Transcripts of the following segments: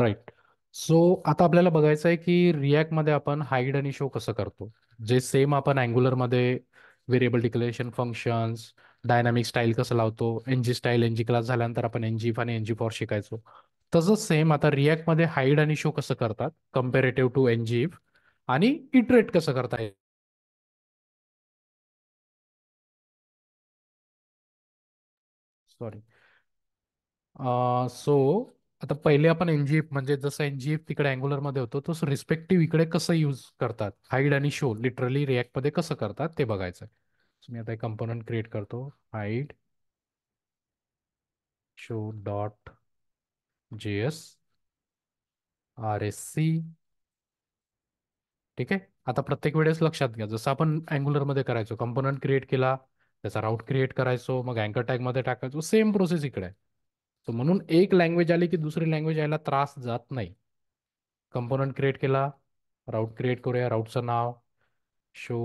Right. So आता आपल्याला बघायचं आहे की रिॲक्टमध्ये आपण हाईड आणि शो कसं करतो. जे सेम आपण अँग्युलरमध्ये variable declaration functions, dynamic style कसं लावतो, N G style N G class झाल्यानंतर आपण एन जी आणि एन जी फॉर शिकायचो. तसंच सेम आता रिॲक्टमध्ये हाईड आणि शो कसं करतात कम्पेरेटिव्ह टू एन जी आणि इटरेट कसं करता येईल. सॉरी. सो आता पहिले आपण एनजीएफ म्हणजे जसं एनजीएफ तिकडे अँग्युलरमध्ये होतो तसं रिस्पेक्टिव्ह इकडे कसं यूज करतात हाईड आणि शो लिटरली रिॲक्टमध्ये कसं करतात ते बघायचं आहे. So मी आता एक कंपोनंट क्रिएट करतो. Hide show dot JS R S C. ठीक आहे. आता प्रत्येक वेळेस लक्षात घ्या जसं आपण अँग्युलरमध्ये करायचो कंपोनंट क्रिएट केला, त्याचा राऊट क्रिएट करायचो, मग अँकर टॅगमध्ये टाकायचो, सेम प्रोसेस इकडे आहे. So म्हणून एक लँग्वेज आली की दुसरी लँग्वेज यायला त्रास जात नाही. कंपोनंट क्रिएट केला, राऊट क्रिएट करूया, राऊटचं नाव शो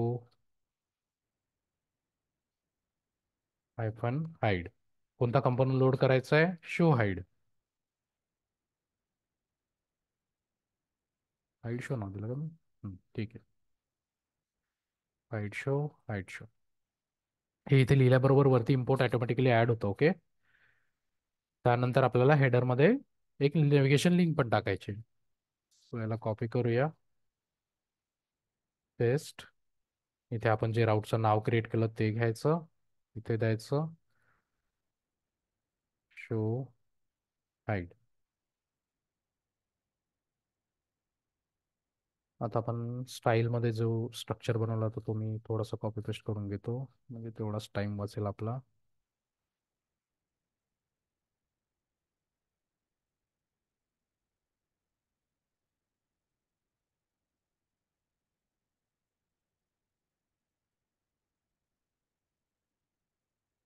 हायफन हाईड. कोणता कंपोनंट लोड करायचा आहे? Show hide. हाईड शो नाव दिलं का मी? ठीक आहे. Hide show, hide show. हे इथे लिहिल्याबरोबर वरती इम्पोर्ट ऑटोमॅटिकली ऍड होतं. ओके. त्यानंतर आपल्याला हेडरमध्ये एक नेव्हिगेशन लिंक पण टाकायची. सो याला कॉपी करूया, पेस्ट. इथे आपण जे राऊटचं नाव क्रिएट केलं ते घ्यायचं, इथे द्यायचं शो हाईड. आता आपण स्टाईलमध्ये जो स्ट्रक्चर बनवला होता तो मी थोडासा कॉपी पेस्ट करून घेतो, म्हणजे तेवढाच टाइम वाचेल आपला.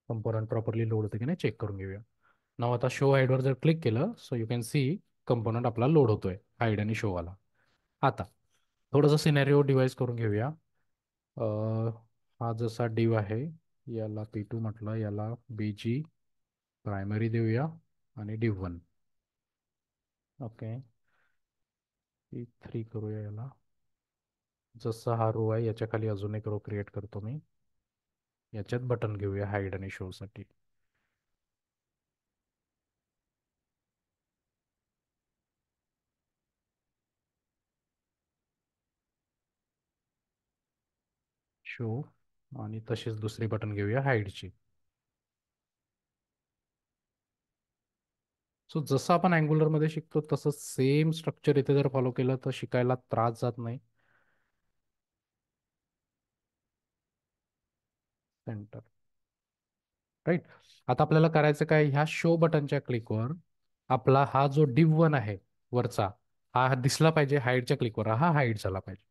कंपोनंट प्रॉपरली लोड होते की नाही चेक करून घेऊया. नाव आता शो हाईडवर जर क्लिक केलं so you can see component आपला लोड होतोय हाईड आणि शोवाला. आता थोडंसं सिनेरिओ डिवाइस करून घेऊया. अं, हा जसा डिव आहे याला P2 म्हटलं, याला BG प्रायमरी देऊया आणि div1. ओके. P3 करूया याला. जसा हा रो आहे याच्या खाली अजून एक रो क्रिएट करतो मी. याच्यात बटन घेऊया हाईड आणि शोसाठी. शो आणि तशीच दुसरी बटन घेऊया हाईडची. सो जसं आपण अँग्युलरमध्ये शिकतो तसं सेम स्ट्रक्चर इथे जर फॉलो केलं तर शिकायला त्रास जात नाही. सेंटर. राईट. आता आपल्याला करायचं काय, ह्या शो बटनच्या क्लिकवर आपला हा जो div1 आहे वरचा, हा दिसला पाहिजे. हाईडच्या क्लिकवर हा हाईड झाला पाहिजे.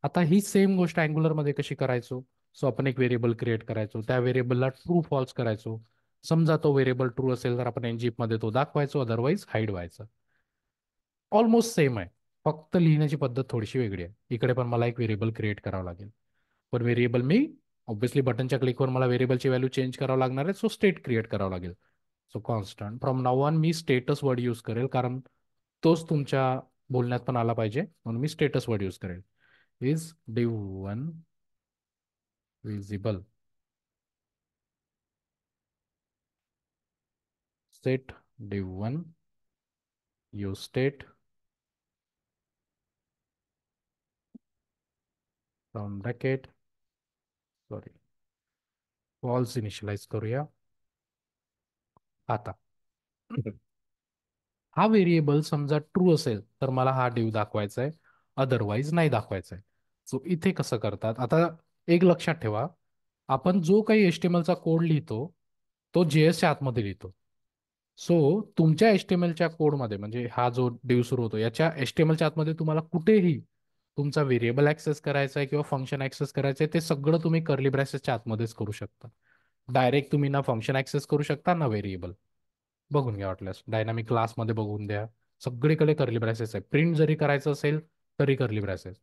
आता ही सेम गोष्ट अँग्युलरमध्ये कशी करायचो. सो आपण एक व्हेरिएबल क्रिएट करायचो, त्या व्हेरिएबलला ट्रू फॉल्स करायचो. समजा तो व्हेरिएबल ट्रू असेल तर आपण मध्ये तो दाखवायचो, अदरवाईज हाईड व्हायचं. ऑलमोस्ट सेम आहे, फक्त लिहिण्याची पद्धत थोडीशी वेगळी आहे. इकडे पण मला एक व्हेरिएबल क्रिएट करावं लागेल, पण व्हेरिएबल मी ऑब्व्हियसली बटनच्या क्लिकवर मला व्हेरिएबलची व्हॅल्यू चेंज करावं लागणार आहे. सो स्टेट क्रिएट करावं लागेल. So constant from now on मी स्टेटस वर्ड यूज करेल, कारण तोच तुमच्या बोलण्यात पण आला पाहिजे, म्हणून मी स्टेटस वर्ड यूज करेल. Is div1 visible. Set div1 use state round bracket, sorry, false initialize करूया. आता हा व्हेरिएबल समजा ट्रू असेल तर मला हा डिव दाखवायचा आहे, अदरवाईज नाही दाखवायचा आहे. सो इथे कसं करतात, आता एक लक्षात ठेवा, आपण जो काही HTML चा कोड लिहितो तो JS च्या आतमध्ये लिहितो. सो तुमच्या HTML च्या कोडमध्ये म्हणजे हा जो डिव सुरू होतो याच्या HTML च्या आतमध्ये तुम्हाला कुठेही तुमचा व्हेरिएबल ऍक्सेस करायचा आहे किंवा फंक्शन ऍक्सेस करायचं आहे, ते सगळं तुम्ही कर्ली ब्रॅसेसच्या आतमध्येच करू शकता. डायरेक्ट तुम्ही ना फंक्शन ऍक्सेस करू शकता ना व्हेरिएबल. बघून घ्या वाटल्यास डायनामिक क्लासमध्ये बघून द्या, सगळीकडे कर्ली ब्रॅसेस आहे. प्रिंट जरी करायचं असेल तरी कर्ली ब्रॅसेस.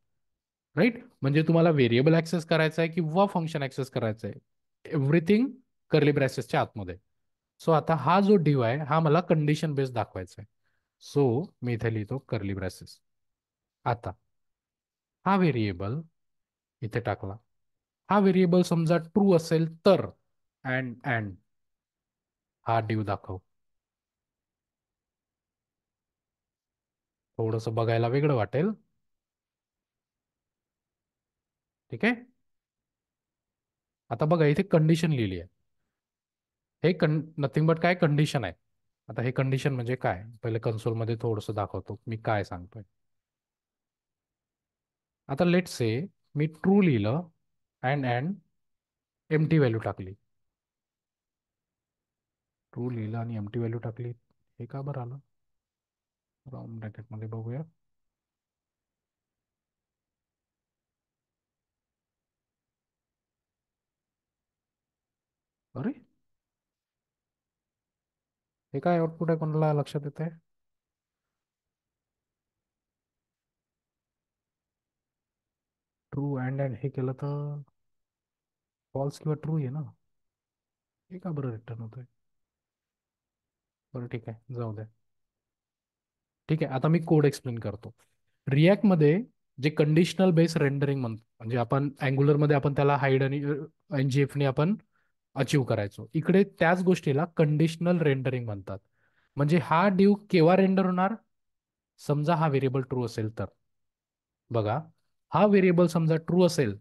राईट. म्हणजे तुम्हाला व्हेरिएबल ऍक्सेस करायचा आहे किंवा फंक्शन ऍक्सेस करायचं आहे, एव्हरीथिंग कर्ली ब्रॅसेसच्या आतमध्ये. सो आता हा जो डिव आहे हा मला कंडिशन बेस्ड दाखवायचा आहे. सो मी इथे लिहितो कर्ली ब्रेसेस. आता हा व्हेरिएबल इथे टाकला. हा व्हेरिएबल समजा ट्रू असेल तर अँड हा डिव दाखव. थोडंसं बघायला वेगळं वाटेल. ठीक आहे. आता बघा इथे कंडिशन लिहिली आहे. हे नथिंग बट काय कंडिशन आहे. आता हे कंडिशन म्हणजे काय, पहिले कन्सोलमध्ये थोडंसं दाखवतो मी काय सांगतोय. आता लेट से मी ट्रू लिहिलं अँड एमटी व्हॅल्यू टाकली. ट्रू लिहिलं आणि एमटी व्हॅल्यू टाकली. हे का बरं आलं? राऊंड ब्रॅकेटमध्ये बघूया. अरे हे काय आउटपुट आहे, कोणाला लक्षात येत आहे? ट्रू अँड हे केलं तर फॉल्स किंवा ट्रू आहे ना. हे का बरं रिटर्न होतंय? बरं ठीक आहे, जाऊ द्या. ठीक आहे, आता मी कोड एक्सप्लेन करतो. रिॲक्टमध्ये जे कंडिशनल बेस रेंडरिंग म्हणतो, म्हणजे आपण अँग्युलरमध्ये आपण त्याला हाईड आणि एनजीएफने आपण अचीव करायचो. इकडे त्याच गोष्टीला कंडिशनल रेंडरिंग म्हणतात. म्हणजे हा ड्यू केव्हा रेंडर होणार? समजा हा व्हेरिएबल ट्रू असेल तर. बघा, हा व्हेरिएबल समजा ट्रू असेल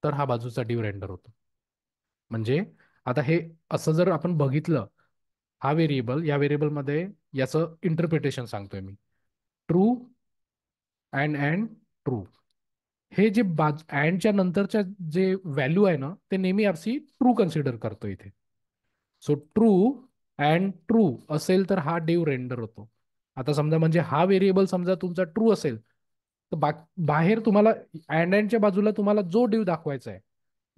तर हा बाजूचा ड्यू रेंडर होतो. म्हणजे आता हे असं जर आपण बघितलं, हा व्हेरिएबल या व्हेरिएबलमध्ये याचं इंटरप्रिटेशन सांगतोय मी. True and true. हे जे अँडच्या नंतरच्या जे व्हॅल्यू आहे ना, ते नेहमी आपसी ट्रू कन्सिडर करतो इथे. सो ट्रू अँड ट्रू असेल तर हा डिव रेंडर होतो. आता समजा म्हणजे हा व्हेरिएबल समजा तुमचा ट्रू असेल तर बाहेर तुम्हाला अँडच्या बाजूला तुम्हाला जो डिव दाखवायचा आहे,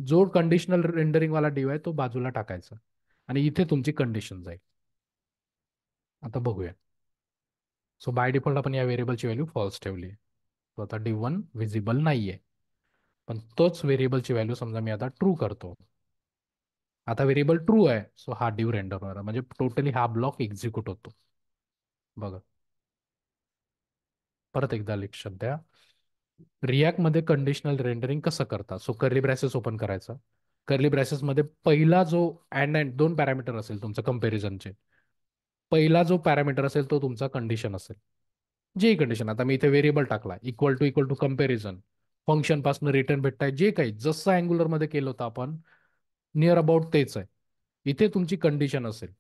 जो कंडिशनल रेंडरिंग वाला डिव आहे तो बाजूला टाकायचा आणि इथे तुमची कंडिशन जाईल. आता बघूया. सो बाय डिफॉल्ट आपण या व्हेरिएबलची व्हॅल्यू फॉल्स ठेवली आहे. तो आता डिव वन विजिबल नाहीये. पण तोच व्हेरिएबलची व्हॅल्यू समजा मी आता ट्रू करतो. आता व्हेरिएबल ट्रू आहे, सो हा डिव रेंडर होणार, म्हणजे टोटली हा ब्लॉक एक्झिक्यूट होतो. बघा परत एकदा लक्षात द्या. रिॲक्ट मध्ये कंडिशनल रेंडरिंग कसं करतात? सो कर्ली ब्रॅसेस ओपन करायचा. कर्ली ब्रॅसेस मध्ये पहिला जो अँड दोन पॅरामीटर असेल तुमचा कंपॅरिझनचे, पहिला जो पॅरामीटर असेल तो तुमचा कंडिशन असेल. जे कंडिशन, आता मी इथे व्हेरिएबल टाकला इक्वल टू कंपॅरिझन, फंक्शन पासून रिटर्न भेटताय जे काही, जसं अँग्युलर मध्ये केलं होतं आपण, नियर अबाउट तेच आहे. इथे तुमची कंडिशन असेल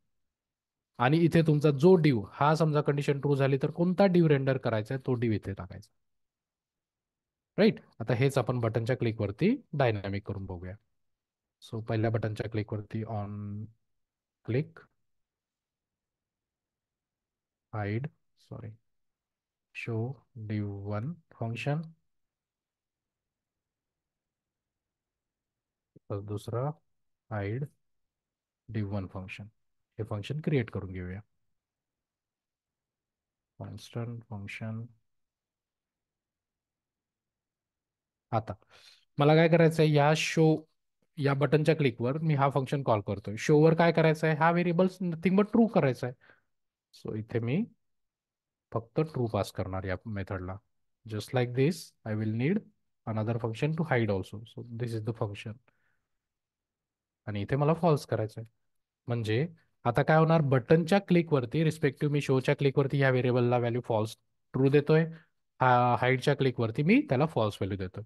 आणि इथे तुमचा जो डिव हा समजा कंडिशन ट्रू झाली तर कोणता डिव रेंडर करायचा आहे तो डिव इथे टाकायचा. राईट. आता हेच आपण बटनच्या क्लिकवरती डायनॅमिक करून बघूया. सो पहिल्या बटनच्या क्लिकवरती on click, hide, sorry, show div one function. तर दुसरा हाईड डिव वन फंक्शन. हे फंक्शन क्रिएट करून घेऊया. Constant function. आता मला काय करायचं आहे, या शो या बटनच्या क्लिकवर मी हा फंक्शन कॉल करतोय. शोवर काय करायचं आहे, हा व्हेरिएबल नथिंग बट ट्रू करायचा आहे. सो इथे मी फक्त ट्रू पास करणार या मेथडला. Just like this I will need another function to hide also. So this is the function. आणि इथे मला फॉल्स करायचं आहे. म्हणजे आता काय होणार, बटनच्या क्लिकवरती रिस्पेक्टिव्ह मी शोच्या क्लिकवरती ह्या व्हेरिएबलला व्हॅल्यू फॉल्स ट्रू देतोय. हाईडच्या क्लिकवरती मी त्याला फॉल्स व्हॅल्यू देतोय.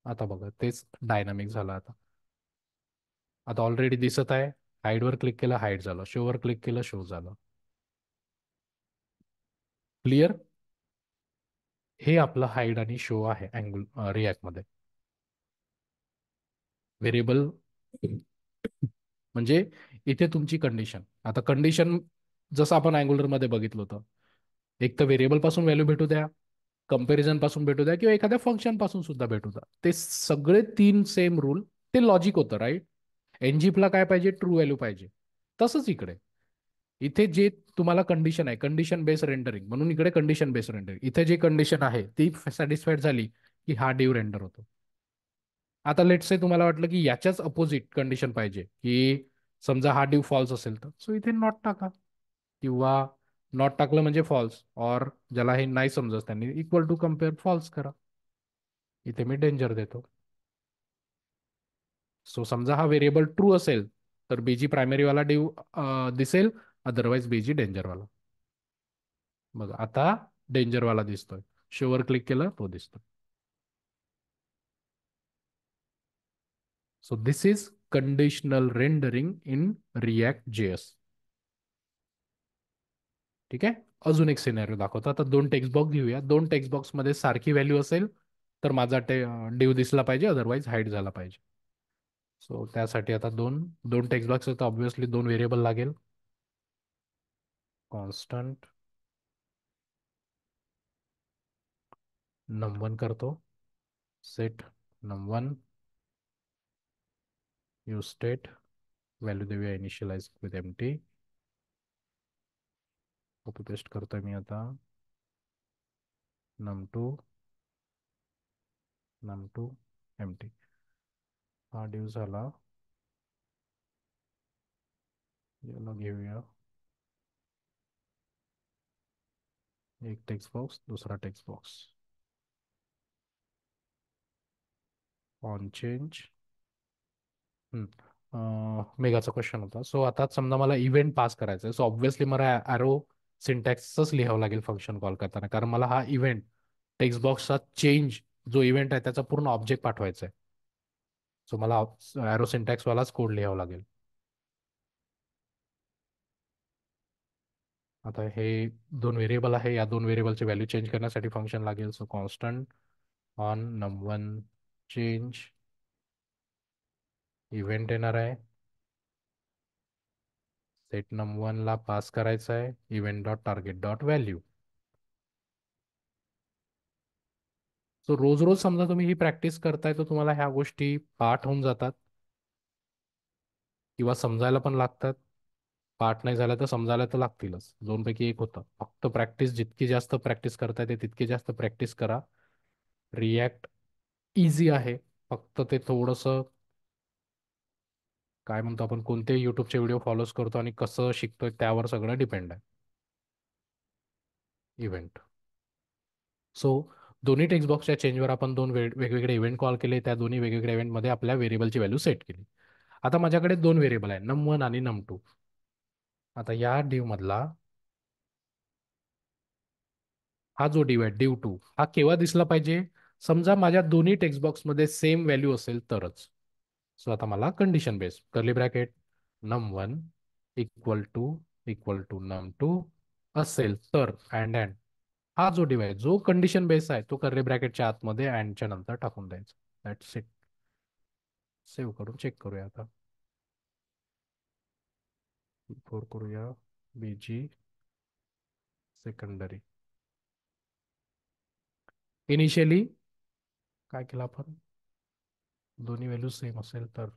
आता बघा तेच डायनामिक झालं. आता आता ऑलरेडी दिसत आहे. हाईडवर क्लिक केलं हाईड झालं, शोवर क्लिक केलं शो झालं. क्लिअर. हे आपलं हाईड आणि शो आहे रिॲक्ट मध्ये. व्हेरिएबल म्हणजे इथे तुमची कंडिशन. आता कंडिशन जसं आपण अँग्युलर मध्ये बघितलं होतं, एक तर व्हेरिएबल पासून व्हॅल्यू भेटू द्या, कंपॅरिझन पासून भेटू द्या, किंवा एखाद्या फंक्शन पासून सुद्धा भेटू द्या, ते सगळे तीन सेम रूल. ते लॉजिक होतं राईट. एनजीपला काय पाहिजे, ट्रू व्हॅल्यू पाहिजे. तसंच इकडे, इथे जे तुम्हाला कंडिशन आहे कंडिशन बेस रेंडरिंग, म्हणून इकडे कंडिशन बेस रेंडरिंग. इथे जी कंडिशन आहे ती सॅटिस्फाईड झाली की हा डिव रेंडर होतो. आता लेट्स से तुम्हाला वाटलं की याच्याच अपोजिट कंडिशन पाहिजे, की समजा हा डिव फॉल्स असेल तर सो इथे नॉट टाका किंवा नॉट टाकलं म्हणजे फॉल्स, और ज्याला हे नाही समजत त्यांनी इक्वल टू कम्पेअर फॉल्स करा. इथे मी डेंजर देतो. सो समजा हा व्हेरिएबल ट्रू असेल तर बीजी प्रायमरीवाला डिव दिसेल, अदरवाईज बीजी डेंजरवाला. बघा आता डेंजरवाला दिसतोय. शोवर क्लिक केलं तो दिसतो. So this is conditional rendering in react JS. ठीक आहे. अजून एक सिनेरिओ दाखवतो. आता दोन टेक्स्ट बॉक्स घेऊया. दोन टेक्स्ट बॉक्स मध्ये सारखी व्हॅल्यू असेल तर माझा डिव दिसला पाहिजे, अदरवाईज हाईड झाला पाहिजे. सो त्यासाठी आता दोन दोन टेक्स्ट बॉक्स तर ऑब्व्हियसली दोन व्हेरिएबल लागेल. कॉन्स्टंट num1 करतो. Set num1 use state, value देऊया initialize with empty. Copy paste करतोय मी आता. num2 num2 empty. हा डिव झाला. याला घेऊया एक टेक्स्ट बॉक्स, दुसरा टेक्स्ट बॉक्स. On change. मेगाचा क्वेश्चन होता. सो आता समजा मला इव्हेंट पास करायचा आहे. सो ऑब्व्हियसली मला ॲरो सिंटॅक्सच लिहावं लागेल फंक्शन कॉल करताना, कारण मला हा इव्हेंट टेक्स्ट बॉक्सचा चेंज जो इव्हेंट आहे त्याचा पूर्ण ऑब्जेक्ट पाठवायचा आहे. सो मला ॲरो सिंटॅक्सवालाच कोड लिहावं लागेल. आता हे दोन व्हेरिएबल आहे, या दोन व्हेरिएबलची व्हॅल्यू चेंज करण्यासाठी फंक्शन लागेल. So constant on num1 change event येणार आहे. सेट num1 ला पास करायचा आहे event dot target dot value. So रोज रोज समजा तुम्ही ही प्रॅक्टिस करताय तर तुम्हाला ह्या गोष्टी पाठ होऊन जातात किंवा समजायला पण लागतात. पाठ नाही झाल्या तर समजायला तर लागतीलच. दोनपैकी एक होतं. फक्त प्रॅक्टिस, जितकी जास्त प्रॅक्टिस करता येते तितकी जास्त प्रॅक्टिस करा. रिॲक्ट इझी आहे. फक्त ते थोडंसं काय म्हणतो आपण, कोणते युट्यूबचे व्हिडिओ फॉलोज करतो आणि कसं शिकतोय त्यावर सगळं डिपेंड आहे. इव्हेंट. सो दोन्ही टेक्स्ट बॉक्सच्या चेंजवर आपण दोन वेगवेगळे इव्हेंट कॉल केले. त्या दोन्ही वेगवेगळ्या इव्हेंटमध्ये आपल्या व्हेरिएबलची व्हॅल्यू सेट केली. आता माझ्याकडे दोन व्हेरिएबल आहे, num1 आणि num2. आता या डिव मधला हा जो डिव आहे div2, हा केव्हा दिसला पाहिजे? समजा माझ्या दोन्ही टेक्स्ट बॉक्समध्ये सेम व्हॅल्यू असेल तरच. सो आता मला condition base curly bracket num1 equal to num2 असेल तर अँड हा जो डिव आहे जो कंडिशन बेस आहे तो कर्ली ब्रॅकेटच्या आतमध्ये अँडच्या नंतर टाकून द्यायचा. That's it. सेव्ह करून चेक करूया आता. फोर करूया बीजी सेकंडरी. इनिशियली काय केलं आपण? दोन्ही व्हॅल्यू सेम असेल तर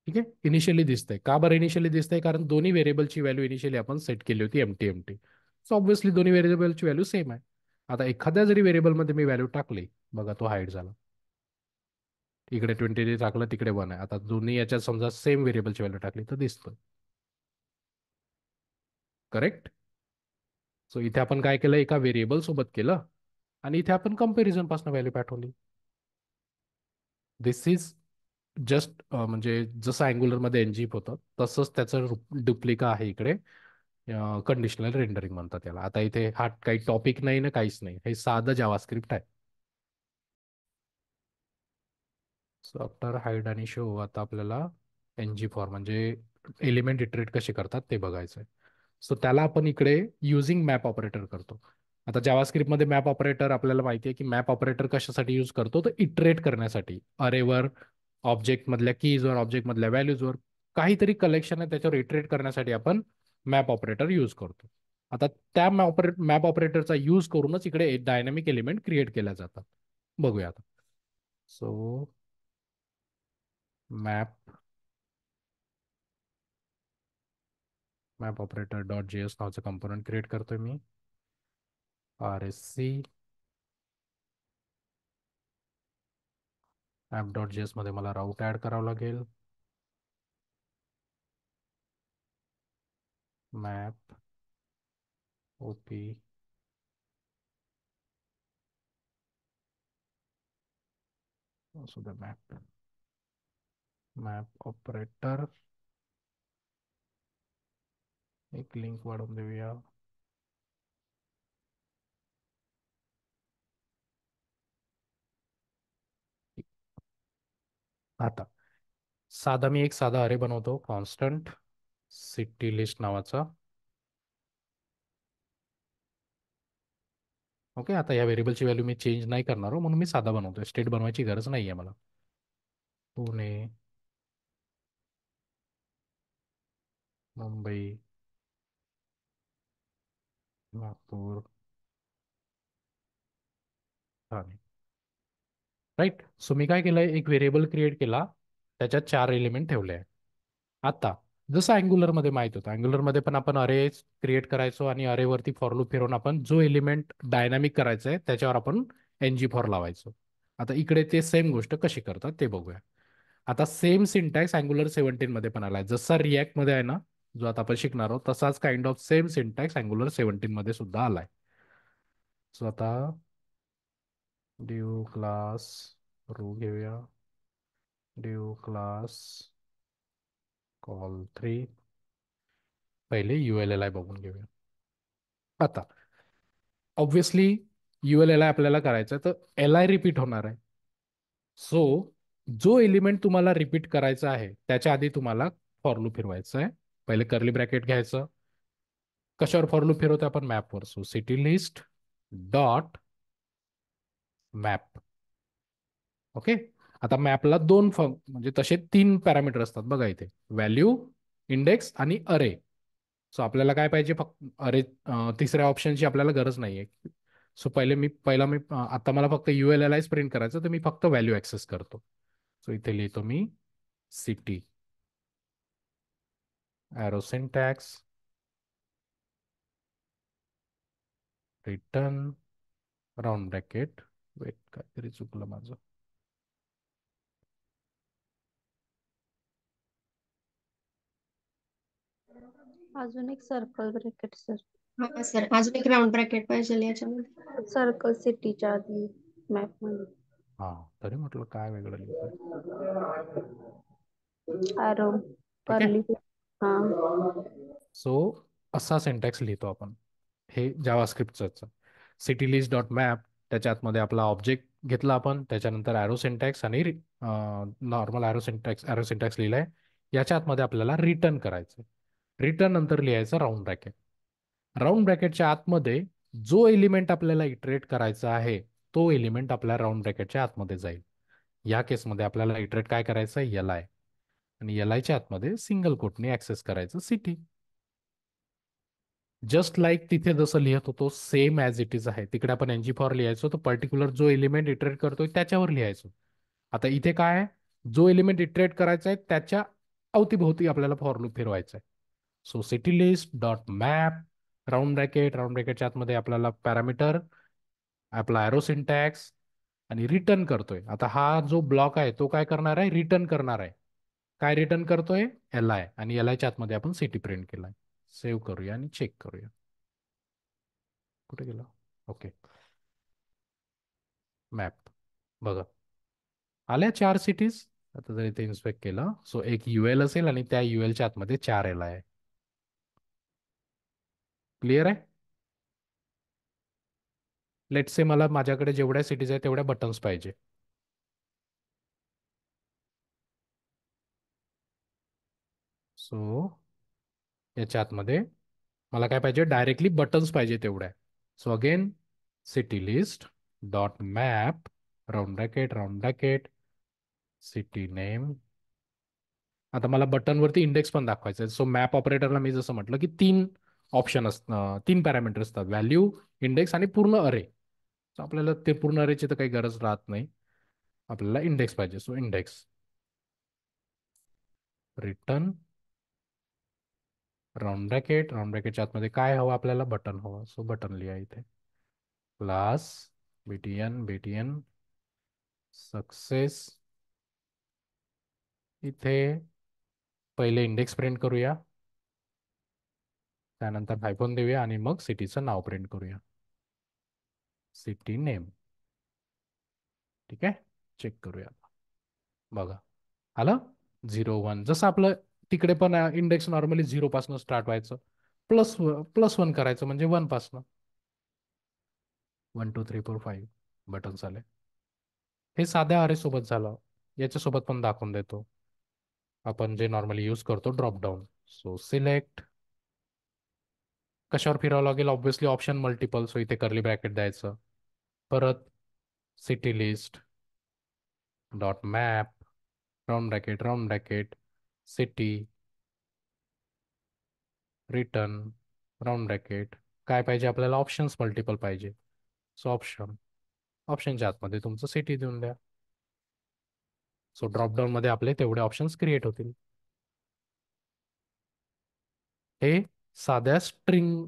ठीक आहे. इनिशियली दिसतंय. का बरं इनिशियली दिसतंय? कारण दोन्ही व्हेरिएबलची व्हॅल्यू इनिशियली आपण सेट केली होती एमटी एमटी. सो ऑब्व्हियसली दोन्ही व्हेरिएबलची व्हॅल्यू सेम आहे. आता एखाद्या जरी व्हेरिएबलमध्ये मी व्हॅल्यू टाकली, बघा तो हाईड झाला. इकडे 20 टाकलं, तिकडे 1 आहे. आता दोन्ही याच्यात समजा सेम व्हेरिएबलची व्हॅल्यू टाकली तर दिसतं. करेक्ट. सो इथे आपण काय केलं, एका व्हेरिएबल सोबत केलं आणि इथे आपण कंपॅरिझन पासून व्हॅल्यू पाठवली. दिस इज जस्ट म्हणजे जसं अँग्युलरमध्ये एनजीप होतं तसंच त्याचं डुप्लिका आहे इकडे. कंडिशनल रेंडरिंग म्हणतात त्याला. आता इथे हा काही टॉपिक नाही ना, काहीच नाही. हे साधं जावास्क्रिप्ट आहे. सो आफ्टर हाईड आणि शो आता आपल्याला एनजी फॉर म्हणजे एलिमेंट इटरेट कसे करतात ते बघायचं आहे. सो त्याला आपण इकडे युझिंग मॅप ऑपरेटर करतो. आता जावास्क्रिप्टमध्ये मॅप ऑपरेटर आपल्याला माहिती आहे की मॅप ऑपरेटर कशासाठी यूज करतो, तर इटरेट करण्यासाठी. अरेवर, ऑब्जेक्टमधल्या कीजवर, ऑब्जेक्टमधल्या व्हॅल्यूजवर काहीतरी कलेक्शन आहे त्याच्यावर इटरेट करण्यासाठी आपण मॅप ऑपरेटर यूज करतो. आता त्या मॅप ऑपरेटरचा यूज करूनच इकडे डायनॅमिक एलिमेंट क्रिएट केल्या जातात. बघूया आता. So map map operator dot JS नावाचं कंपोनंट क्रिएट करतोय मी. RSC ॲप डॉट जेएस मध्ये मला राऊट ऍड करावं लागेल. मॅप ओपी असू दे मॅप मॅप ऑपरेटर एक लिंक वाढवून देऊया. आता मी एक साधा अरे बनवतो कॉन्स्टंट सिटी लिस्ट नावाचा. ओके, आता या व्हेरिएबलची व्हॅल्यू मी चेंज नाही करणार म्हणून मी साधा बनवतोय. स्टेट बनवायची गरज नाही आहे मला. पुणे, मुंबई, नागपूर, ठाणे. राईट. सो मी काय केलंय, एक व्हेरिएबल क्रिएट केला, त्याच्यात 4 एलिमेंट ठेवले आहे. आता जसं अँग्युलरमध्ये माहित होतं, अँग्युलरमध्ये पण आपण अरे क्रिएट करायचो आणि अरेवरती फॉर लूप फिरवून आपण जो एलिमेंट डायनामिक करायचा आहे त्याच्यावर आपण एनजी फॉर लावायचो. आता इकडे ते सेम गोष्ट कशी करतात ते बघूया. आता सेम सिंटॅक्स अँग्युलर 17 मध्ये पण आलाय. जसा रिॲक्ट मध्ये आहे ना, जो आता आपण शिकणार आहोत, तसाच kind of same syntax angular 17 मध्ये सुद्धा आलाय. सो आता ड्यू क्लास रो घेऊया. Due class call 3. पहिले ULLI बघून घेऊया. आता ऑब्व्हियसली ULLI आपल्याला करायचं आहे, तर LI रिपीट होणार आहे. सो जो एलिमेंट तुम्हाला रिपीट करायचा आहे त्याच्या आधी तुम्हाला फॉर लूप फिरवायचं आहे. पहिले कर्ली ब्रॅकेट घ्यायचं. कशावर फॉर लूप फिरवतो आपण? मॅपवर. So city list dot map. Okay. आता मॅपला दोन म्हणजे तसे 3 पॅरामीटर असतात बघा इथे, व्हॅल्यू, इंडेक्स आणि अरे. सो आपल्याला काय पाहिजे? फक्त अरे. तिसऱ्या ऑप्शनची आपल्याला गरज नाहीये. सो पहिला मी आता मला फक्त ULLI प्रिंट करायचं, तर मी फक्त व्हॅल्यू ऍक्सेस करतो. सो इथे लिहितो मी city arrow syntax return round bracket. Wait, काहीतरी चुकलं माझं. अजून एक सर्कल ब्रॅकेट सर. हा सर, अजून एक राऊंड ब्रॅकेट पाहिजे याच्यामध्ये. सर्कल सिटीच्या आधी मॅप मध्ये. हा, तरी म्हटलं काय वेगळं लिहितोय. आरो ठीक आहे. करली. हा. सो असा सिंटॅक्स लिहितो आपण. हे जावास्क्रिप्टचं सिटी लिस्ट डॉट मॅप. त्याच्या आतमध्ये आपला ऑब्जेक्ट घेतला आपण, त्याच्यानंतर ॲरो सिंटॅक्स आणि नॉर्मल ॲरो सिंटॅक्स लिहिलाय. याच्या आतमध्ये आपल्याला रिटर्न करायचं. रिटर्न नंतर लिहायचं राऊंड ब्रॅकेट. राऊंड ब्रॅकेटच्या आतमध्ये जो एलिमेंट आपल्याला इटरेट करायचा आहे तो एलिमेंट आपल्या राऊंड ब्रॅकेटच्या आतमध्ये जाईल. या केसमध्ये आपल्याला इटरेट काय करायचं? LI. आणि LIच्या आतमध्ये सिंगल कोटने ऍक्सेस करायचं सिटी. जस्ट लाईक तिथे जसं लिहित होतो सेम ॲज इट इज आहे. तिकडे आपण NG फॉर लिहायचो, तर पर्टिक्युलर जो एलिमेंट इटरेट करतोय त्याच्यावर लिहायचो. आता इथे काय आहे? जो एलिमेंट इटरेट करायचा आहे त्याच्या अवतीभोवती आपल्याला फॉर लूप फिरवायचा आहे. So city list dot map round bracket. Round ब्रॅकेटच्या आतमध्ये आपल्याला पॅरामीटर, आपला ॲरो सिंटॅक्स आणि रिटर्न करतोय. आता हा जो ब्लॉक आहे तो काय करणार आहे? रिटर्न करणार आहे. काय रिटर्न करतोय? LI. आणि LIच्या आतमध्ये आपण सिटी प्रिंट केलाय. सेव्ह करूया आणि चेक करूया. कुठे गेला? ओके. मॅप बघा, आल्या 4 सिटीज. आता जर इथे इन्स्पेक्ट केलं, सो एक UL असेल आणि त्या ULच्या आतमध्ये 4 LI आहे. क्लिअर आहे? लेट्स से मला माझ्याकडे जेवढ्या सिटीज आहेत तेवढ्या बटन्स पाहिजे. सो याच्या आतमध्ये मला काय पाहिजे? डायरेक्टली बटन्स पाहिजे तेवढ्या. So again city list dot map round bracket city name. आता मला बटनवरती इंडेक्स पण दाखवायचा आहे. सो मॅप ऑपरेटरला मी जसं म्हटलं की 3 ऑप्शन असतात, 3 पॅरामीटर असतात, व्हॅल्यू, इंडेक्स आणि पूर्ण अरे. सो आपल्याला ते पूर्ण अरेची तर काही गरज राहत नाही, आपल्याला इंडेक्स पाहिजे. सो इंडेक्स रिटर्न राऊंड ब्रॅकेटच्या आतमध्ये काय हवं आपल्याला? बटन हवं. सो बटन लिहा इथे. Class BTN success. इथे पहिले इंडेक्स प्रिंट करूया. त्यानंतर हायफोन देऊया आणि मग सिटीचं नाव प्रिंट करूया, सिटी नेम. ठीक आहे, चेक करूया. बघा आलं 0 1, जसं आपलं तिकडे पण इंडेक्स नॉर्मली 0 पासून स्टार्ट व्हायचं, +1 करायचं म्हणजे 1 पासून. 1 2 3 4 5 बटन झाले. हे साध्या अरे सोबत झालं. याच्यासोबत पण दाखवून देतो आपण जे नॉर्मली यूज करतो, ड्रॉपडाऊन. सो सिलेक्ट, कशावर फिरावं लागेल, ऑब्व्हियसली ऑप्शन मल्टिपल, सो इथे कर्ली ब्रॅकेट द्यायचं. परत city list dot map, round bracket city return round bracket. काय पाहिजे आपल्याला, ऑप्शन्स मल्टिपल पाहिजे, सो ऑप्शनच्या आतमध्ये तुमचं सिटी देऊन द्या. सो ड्रॉपडाऊन मध्ये आपले तेवढे ऑप्शन्स क्रिएट होतील. हे साध्या स्ट्रिंग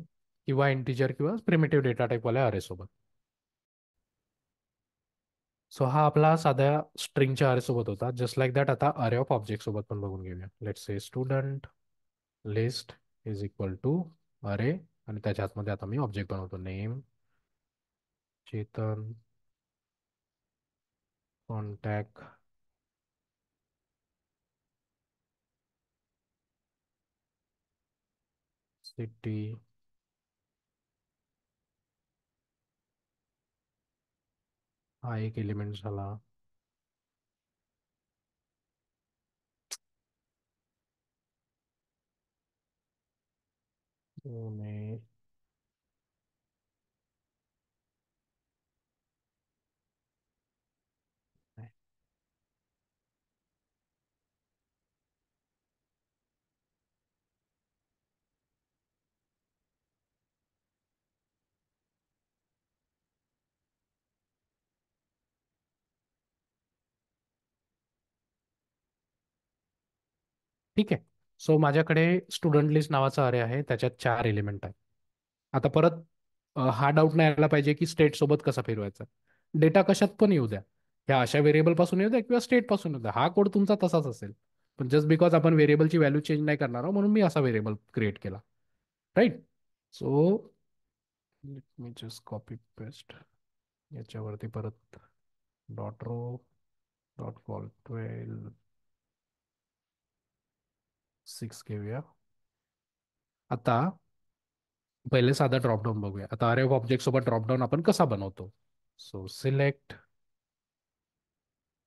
किंवा इंटिजर किंवा प्रिमिटिव्ह डेटा टाईपवाल्या अरे सोबत. सो हा आपला साध्या स्ट्रिंगच्या अरे सोबत होता. जस्ट लाईक दॅट आता अरे ऑफ ऑब्जेक्ट सोबत पण बघून घेऊया. Let's say student list is equal to array, आणि त्याच्या आतमध्ये आता मी ऑब्जेक्ट बनवतो, नेम चेतन, कॉन्टॅक्ट सिटी हा एक एलिमेंट झाला. पुणे ठीक आहे. सो माझ्याकडे स्टुडंट लिस्ट नावाचा अरे आहे, त्याच्यात 4 एलिमेंट आहे. आता परत हा डाऊट नाही आला पाहिजे की स्टेट सोबत कसा फिरवायचा. डेटा कशात पण येऊ द्या, ह्या अशा व्हेरिएबल पासून येऊ द्या किंवा स्टेट पासून येऊ द्या, हा कोड तुमचा तसाच असेल. पण जस्ट बिकॉज आपण व्हेरिएबलची व्हॅल्यू चेंज नाही करणार आहोत, म्हणून मी असा व्हेरिएबल क्रिएट केला. Right. So let me just copy paste याच्यावरती परत डॉट रो डॉट कॉल 12 6 घेऊया. आता पहिले साधा ड्रॉपडाऊन बघूया. आता अरे ऑफ ऑब्जेक्ट सोबत ड्रॉपडाऊन आपण कसा बनवतो. सो सिलेक्ट,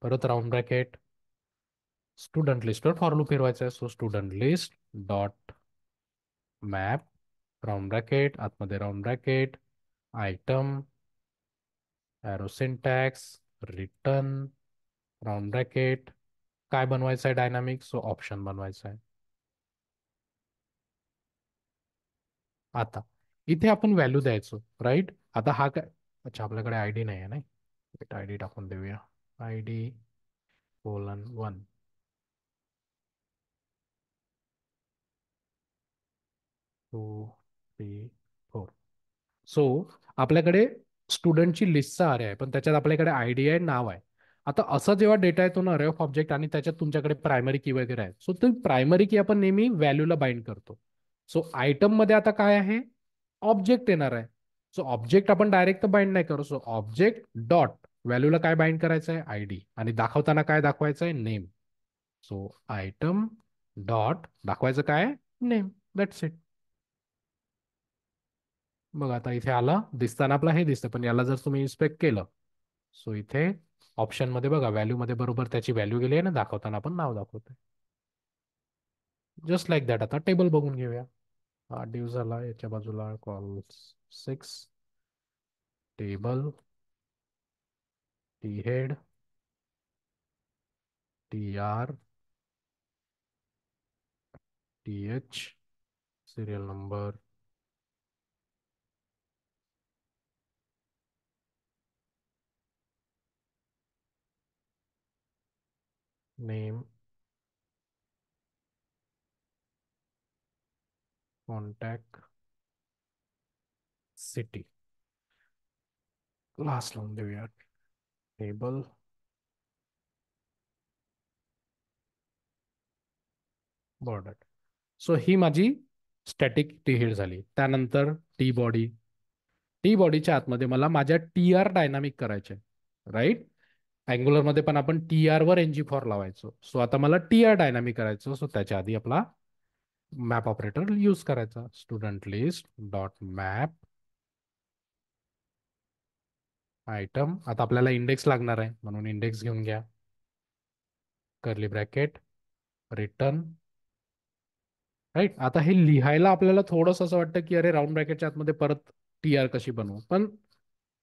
परत राऊंड ब्रॅकेट, स्टुडंट लिस्टवर फॉर लूप फिरवायचा आहे. So student list dot map round bracket आतमध्ये round bracket item arrow syntax return round bracket. काय बनवायचं आहे डायनामिक, सो ऑप्शन बनवायचा आहे. आता इथे आपण व्हॅल्यू द्यायचो, राईट. आता हा काय, अच्छा आपल्याकडे आयडी नाही आहे, नाही आयडी टाकून देऊया, ID:1 2 3 4. सो आपल्याकडे स्टुडंटची लिस्टचा अरे आहे, पण त्याच्यात आपल्याकडे आयडी आहे, नाव आहे. आता असं जेव्हा डेटा येतो ना अरे ऑफ ऑब्जेक्ट, आणि त्याच्यात तुमच्याकडे प्रायमरी की वगैरे आहे, सो ती प्रायमरी की आपण नेहमी व्हॅल्यूला बाइंड करतो. सो आयटम मध्ये आता काय आहे, ऑब्जेक्ट येणार आहे. सो ऑब्जेक्ट आपण डायरेक्ट बाइंड नाही करू. सो ऑब्जेक्ट डॉट व्हॅल्यूला काय बाइंड करायचं आहे, आयडी, आणि दाखवताना काय दाखवायचं आहे, नेम. सो आयटम डॉट दाखवायचं काय, नेम. That's it. बघ आता इथे आला, दिसताना आपला हे दिसतं, पण याला जर तुम्ही इन्स्पेक्ट केलं, सो इथे ऑप्शन मध्ये बघा, व्हॅल्यू मध्ये बरोबर त्याची व्हॅल्यू गेली आहे ना, दाखवताना आपण नाव दाखवतोय. Just like that. आता टेबल बघून घेऊया. हा डिव झाला, याच्या बाजूला call 6 table T head TR TH serial number name contact city. Last लावून देऊया टेबल बॉर्डर. सो ही माझी स्टॅटिक टी हिट झाली. त्यानंतर टी बॉडीच्या आतमध्ये मला माझ्या टी आर डायनामिक करायचे, राईट. अँग्युलरमध्ये पण आपण टी आर वर एनजी फॉर लावायचो. सो आता मला टी आर डायनामिक करायचं. सो त्याच्या आधी आपला मॅप ऑपरेटर यूज करायचा. Student list dot map item. आता आपल्याला इंडेक्स लागणार आहे म्हणून इंडेक्स घेऊन घ्या. Curly bracket return, right. आता हे लिहायला आपल्याला थोडंसं असं वाटतं की अरे राऊंड ब्रॅकेटच्या आतमध्ये परत टी आर कशी बनवू, पण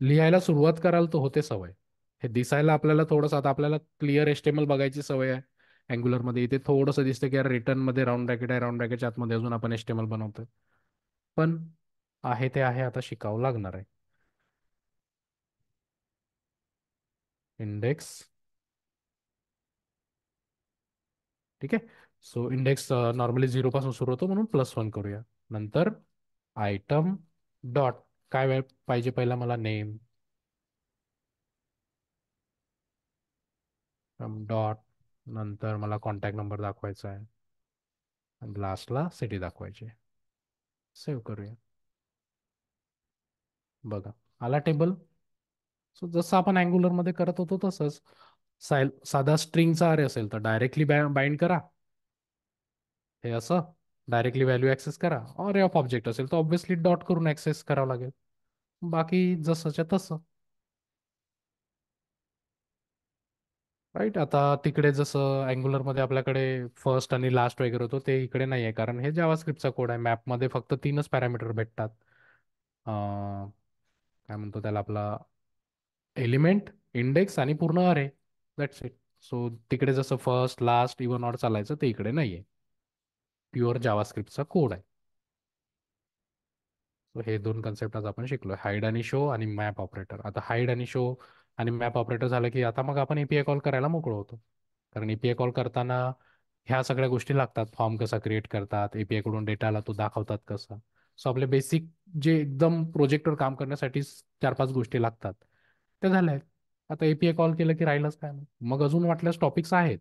लिहायला सुरुवात कराल तर होते सवय. हे दिसायला आपल्याला थोडंसं, आता आपल्याला क्लिअर एचटीएमएल बघायची सवय आहे अँग्युलरमध्ये. इथे थोडंसं दिसतं की यार रिटर्न मध्ये राऊंड ब्रॅकेट आहे, राऊंड ब्रॅकेटच्या आतमध्ये अजून आपण एचटीएमएल बनवतोय. पण आहे ते आहे, आता शिकावं लागणार आहे. इंडेक्स, ठीक आहे. सो इंडेक्स नॉर्मली 0 पासून सुरू होतो म्हणून +1 करूया. नंतर आयटम डॉट काय पाहिजे पहिला मला नेम, डॉट नंतर मला कॉन्टॅक्ट नंबर दाखवायचा आहे आणि लास्टला सिटी दाखवायची. सेव्ह करूया. बघा आला टेबल. सो जसं आपण अँग्युलरमध्ये करत होतो तसंच. साधा स्ट्रिंगचा अरे असेल तर डायरेक्टली बाइंड करा, हे असं डायरेक्टली व्हॅल्यू ऍक्सेस करा. अरे ऑफ ऑब्जेक्ट असेल तर ऑब्व्हियसली डॉट करून ऍक्सेस करावं लागेल. बाकी जसंच्या तसं, राईट. आता तिकडे जसं अँग्युलरमध्ये आपल्याकडे फर्स्ट आणि लास्ट वगैरे होतो ते इकडे नाही आहे, कारण हे जावास्क्रिप्टचा कोड आहे. मॅपमध्ये फक्त 3च पॅरामीटर भेटतात. काय म्हणतो त्याला, आपला एलिमेंट, इंडेक्स आणि पूर्ण अरे, दॅट्स इट. सो तिकडे जसं फर्स्ट लास्ट इवन ऑर चालायचं ते इकडे नाही आहे. प्युअर जावास्क्रिप्टचा कोड आहे. सो हे 2 कन्सेप्ट आज आपण शिकलो, हाईड आणि शो आणि मॅप ऑपरेटर. आता हाईड आणि शो आणि मॅप ऑपरेटर झालं की आता मग आपण एपीआय कॉल करायला मोकळं होतो. कारण एपीआय कॉल करताना ह्या सगळ्या गोष्टी लागतात. फॉर्म कसा क्रिएट करतात, एपीआय कडून डेटा आला तो दाखवतात कसा. सो आपले बेसिक जे एकदम प्रोजेक्टवर काम करण्यासाठी 4-5 गोष्टी लागतात त्या झाल्या आहेत. आता एपीआय कॉल केलं की राहिलंच काय, मग अजून वाटल्यास टॉपिक्स आहेत.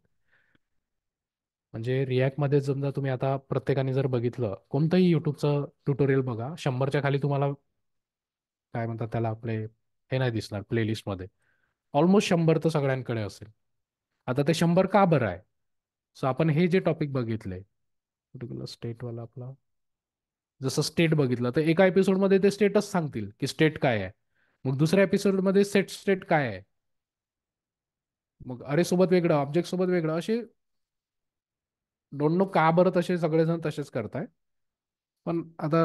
म्हणजे रिॲक्टमध्ये समजा तुम्ही आता प्रत्येकाने जर बघितलं कोणतंही युट्यूबचं ट्युटोरियल बघा, 100च्या खाली तुम्हाला काय म्हणतात त्याला आपले हे नाही दिसणार प्लेलिस्टमध्ये. ऑलमोस्ट 100 तर सगळ्यांकडे असेल. आता ते 100 का बरं आहे? सो आपण हे जे टॉपिक बघितले पर्टिक्युलर स्टेटवाला आपला, जसं स्टेट बघितलं तर एका एपिसोडमध्ये ते स्टेटच सांगतील की स्टेट काय आहे. मग दुसऱ्या एपिसोडमध्ये सेट स्टेट काय आहे, मग अरे सोबत वेगळं, ऑब्जेक्ट सोबत वेगळं, असे डोंट नो का बरं तसे सगळेजण तसेच करताय. पण आता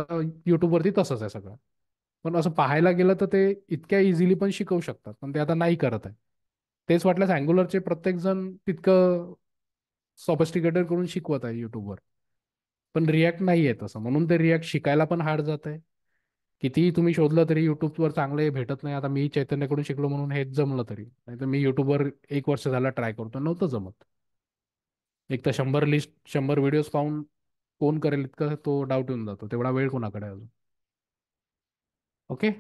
युट्यूबवरती तसंच आहे सगळं. पण असं पाहायला गेलं तर ते इतक्या इझिली पण शिकवू शकतात, पण ते आता नाही करत आहे. तेच वाटल्यास अँग्युलरचे प्रत्येक जण तितकं सॉफिस्टिकेटेड करून शिकवत आहे युट्यूबवर. पण रिॲक्ट नाही आहे तसं, म्हणून ते रिॲक्ट शिकायला पण हार्ड जात आहे. कितीही तुम्ही शोधलं तरी युट्यूबवर चांगले भेटत नाही. आता मी चैतन्याकडून शिकलो म्हणून हेच जमलं, तरी नाही तर मी युट्यूबवर 1 वर्ष झाला ट्राय करतो, नव्हतं जमत. एक तर 100 व्हिडिओज पाहून कोण करेल इतकं तो डाऊट येऊन जातो, तेवढा वेळ कोणाकडे आहे अजून. ओके.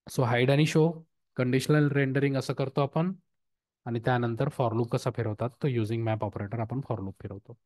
सो हाईड आणि शो, कंडिशनल रेंडरिंग असं करतो आपण. आणि त्यानंतर फॉर लूप कसा फिरवतात, तो युझिंग मॅप ऑपरेटर आपण फॉर लूप फिरवतो.